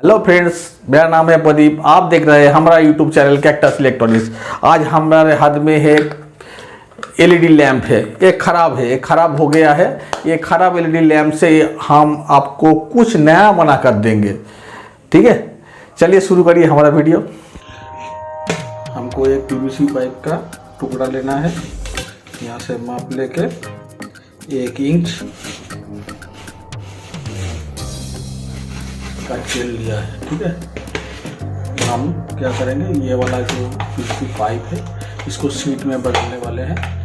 Hello friends, मेरा नाम है प्रदीप। आप देख रहे हैं हमारा यूट्यूब चैनल कैक्टस इलेक्ट्रॉनिक्स। आज हमारे हाथ में है एलईडी लैंप है। एक ख़राब हो गया है। ये ख़राब एलईडी लैंप से हम आपको कुछ नया बना कर देंगे। ठीक है, चलिए शुरू करिए हमारा वीडियो। हमको एक पीवीसी पाइप का टुकड़ा लेना है। यहाँ से माप लेके 1 इंच का तेल लिया है। ठीक है, हम क्या करेंगे, ये वाला जो पीवीसी पाइप है इसको सीट में बदलने वाले हैं।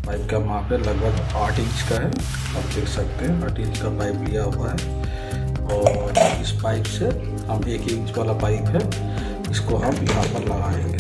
पाइप का माप है लगभग 8 इंच का है। आप देख सकते हैं 8 इंच का पाइप लिया हुआ है। और इस पाइप से हम 1 इंच वाला पाइप है, इसको हम यहाँ पर लगाएंगे।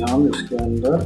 हम इसके अंदर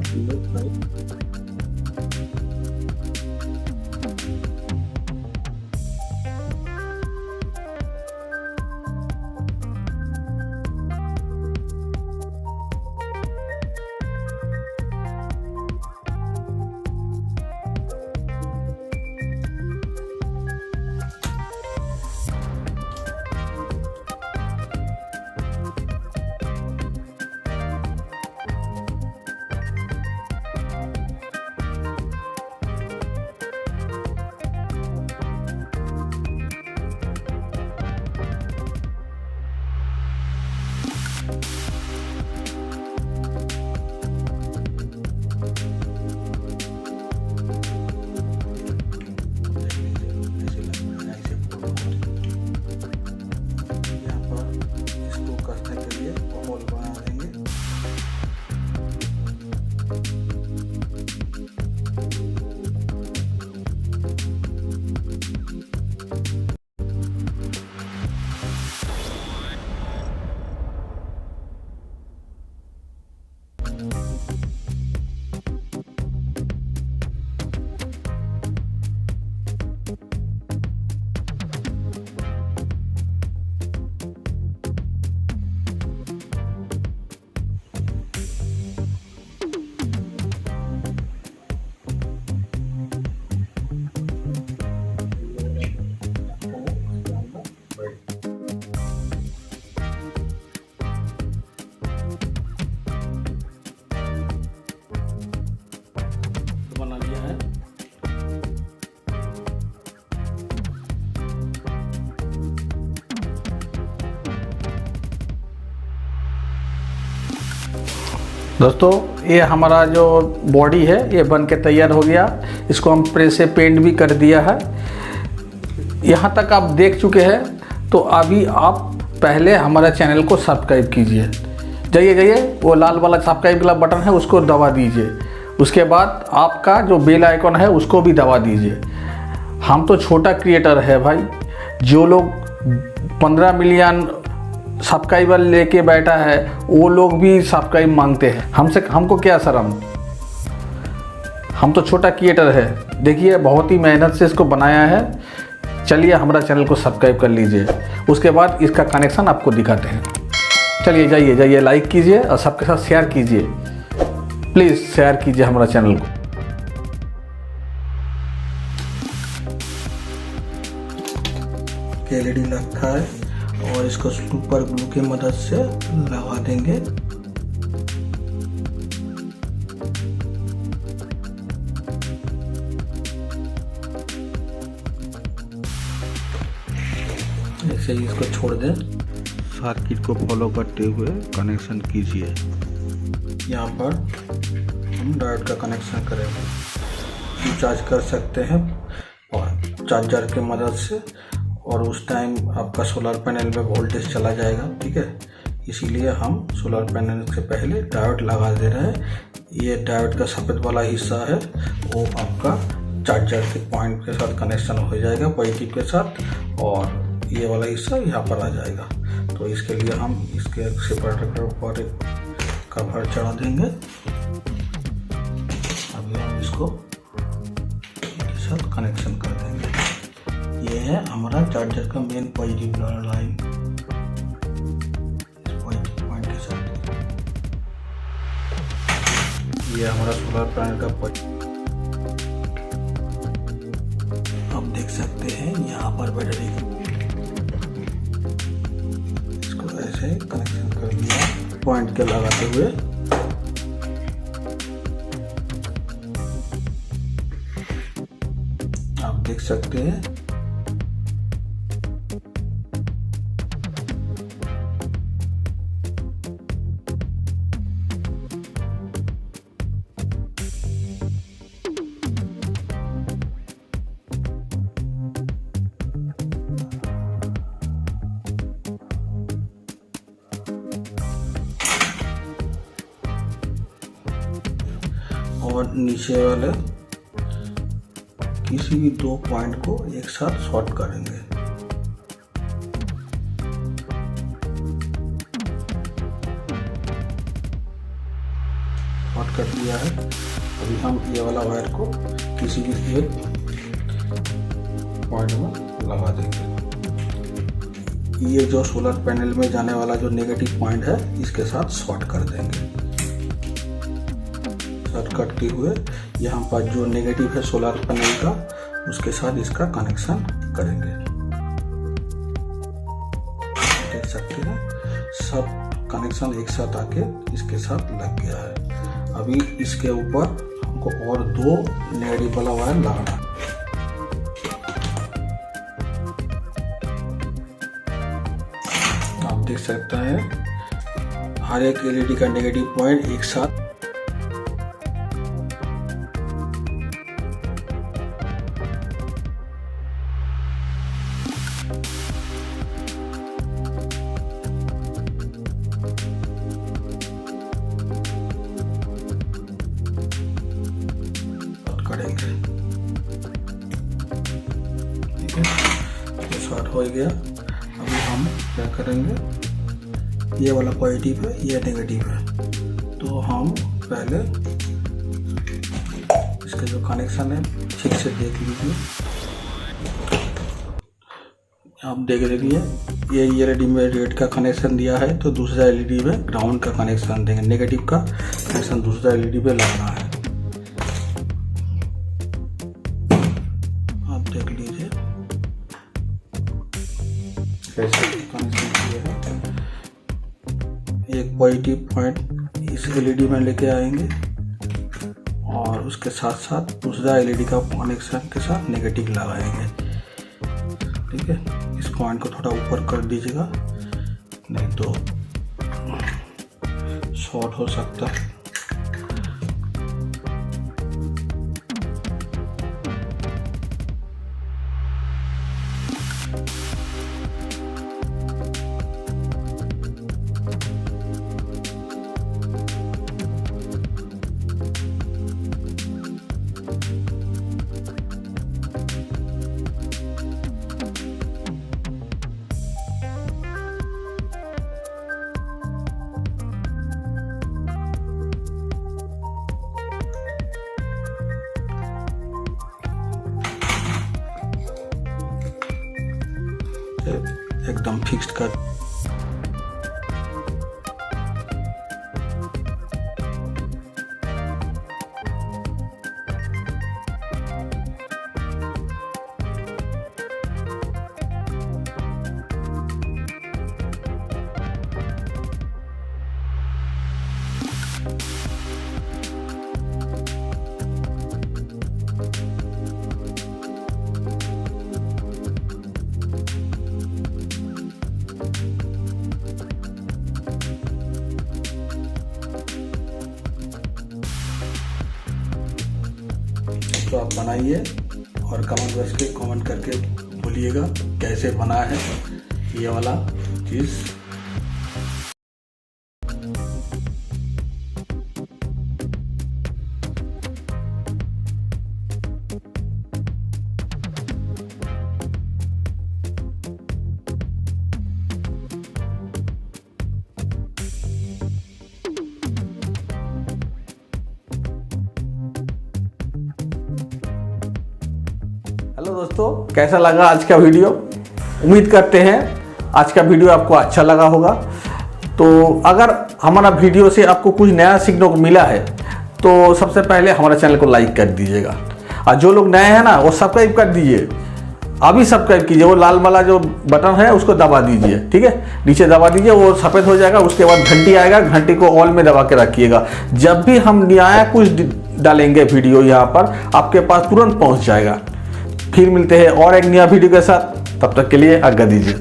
बना लिया है। दोस्तों, ये हमारा जो बॉडी है ये बन के तैयार हो गया। इसको हम प्रेस से पेंट भी कर दिया है। यहाँ तक आप देख चुके हैं तो अभी आप पहले हमारा चैनल को सब्सक्राइब कीजिए। जाइए वो लाल वाला सब्सक्राइब वाला बटन है उसको दबा दीजिए। उसके बाद आपका जो बेल आइकन है उसको भी दबा दीजिए। हम तो छोटा क्रिएटर है भाई। जो लोग 15 मिलियन सब्सक्राइबर लेके बैठा है, वो लोग भी सब्सक्राइब मांगते हैं। हमको क्या शर्म, हम तो छोटा क्रिएटर है। देखिए बहुत ही मेहनत से इसको बनाया है। चलिए हमारा चैनल को सब्सक्राइब कर लीजिए, उसके बाद इसका कनेक्शन आपको दिखाते हैं। चलिए जाइए लाइक कीजिए और सबके साथ शेयर कीजिए, प्लीज़ शेयर कीजिए हमारा चैनल को। एलईडी रखा है और इसको सुपर ग्लू की मदद से लगा देंगे। ऐसे ही इसको छोड़ दें। सर्किट को फॉलो करते हुए कनेक्शन कीजिए। यहाँ पर हम डायोड का कनेक्शन करेंगे। रिचार्ज कर सकते हैं और चार्जर की मदद से, और उस टाइम आपका सोलर पैनल में वोल्टेज चला जाएगा। ठीक है, इसीलिए हम सोलर पैनल से पहले डायोड लगा दे रहे हैं। ये डायोड का सफ़ेद वाला हिस्सा है, वो आपका चार्जर के पॉइंट के साथ कनेक्शन हो जाएगा, पॉजिटिव के साथ, और ये वाला हिस्सा यहाँ पर आ जाएगा। तो इसके लिए हम इसके सेपरेटर के ऊपर एक कवर चढ़ा देंगे। अभी हम इसको इसके साथ कनेक्शन कर देंगे। ये है हमारा चार्जर का main positive line, positive point के साथ। ये हमारा सोलर पैनल का आप देख सकते हैं यहाँ पर बैटरी, इसको ऐसे कनेक्शन कर दिया पॉइंट के लगाते हुए। आप देख सकते हैं और नीचे वाले किसी भी दो पॉइंट को एक साथ शॉर्ट करेंगे। शॉर्ट कर दिया है। अभी हम ये वाला वायर को किसी भी एक पॉइंट में लगा देंगे। ये जो सोलर पैनल में जाने वाला जो नेगेटिव पॉइंट है, इसके साथ शॉर्ट कर देंगे। शॉर्ट करते हुए यहाँ पर जो नेगेटिव है सोलर पैनल का, उसके साथ इसका कनेक्शन करेंगे। देख सकते हैं सब कनेक्शन एक साथ आके इसके साथ लग गया है। अभी इसके ऊपर हमको और दो नेगेटिव वाला वायर लगाना है। आप देख सकते हैं हर एक एलईडी का नेगेटिव पॉइंट एक साथ करेंगे। ठीक है, तो शॉर्ट हो गया। अभी हम क्या करेंगे, ये वाला पॉजिटिव है, ये नेगेटिव है, तो हम पहले इसका जो कनेक्शन है ठीक से देख लीजिए। आप देख लीजिए, ये एलईडी में रेड का कनेक्शन दिया है, तो दूसरा एलईडी में ग्राउंड का कनेक्शन देंगे। नेगेटिव का कनेक्शन दूसरा एलईडी पे लगाना है। आप देख लीजिए कैसे कनेक्शन किया है। एक पॉजिटिव पॉइंट इस एलईडी में लेके आएंगे और उसके साथ साथ दूसरा एलईडी का कनेक्शन के साथ नेगेटिव लगाएंगे। ठीक है, इस पॉइंट को थोड़ा ऊपर कर दीजिएगा, नहीं तो शॉर्ट हो सकता है। एकदम फिक्स्ड कर। तो आप बनाइए और कमेंट करके बोलिएगा कैसे बना है ये वाला चीज़। हेलो दोस्तों, कैसा लगा आज का वीडियो? उम्मीद करते हैं आज का वीडियो आपको अच्छा लगा होगा। तो अगर हमारा वीडियो से आपको कुछ नया सीखने को मिला है तो सबसे पहले हमारे चैनल को लाइक कर दीजिएगा, और जो लोग नए हैं ना वो सब्सक्राइब कर दीजिए। अभी सब्सक्राइब कीजिए, वो लाल वाला जो बटन है उसको दबा दीजिए, ठीक है, नीचे दबा दीजिए, वो सफ़ेद हो जाएगा। उसके बाद घंटी आएगा, घंटी को ऑल में दबा के रखिएगा। जब भी हम नया कुछ डालेंगे वीडियो यहाँ पर आपके पास तुरंत पहुँच जाएगा। फिर मिलते हैं और एक नया वीडियो के साथ, तब तक के लिए आज्ञा दीजिए।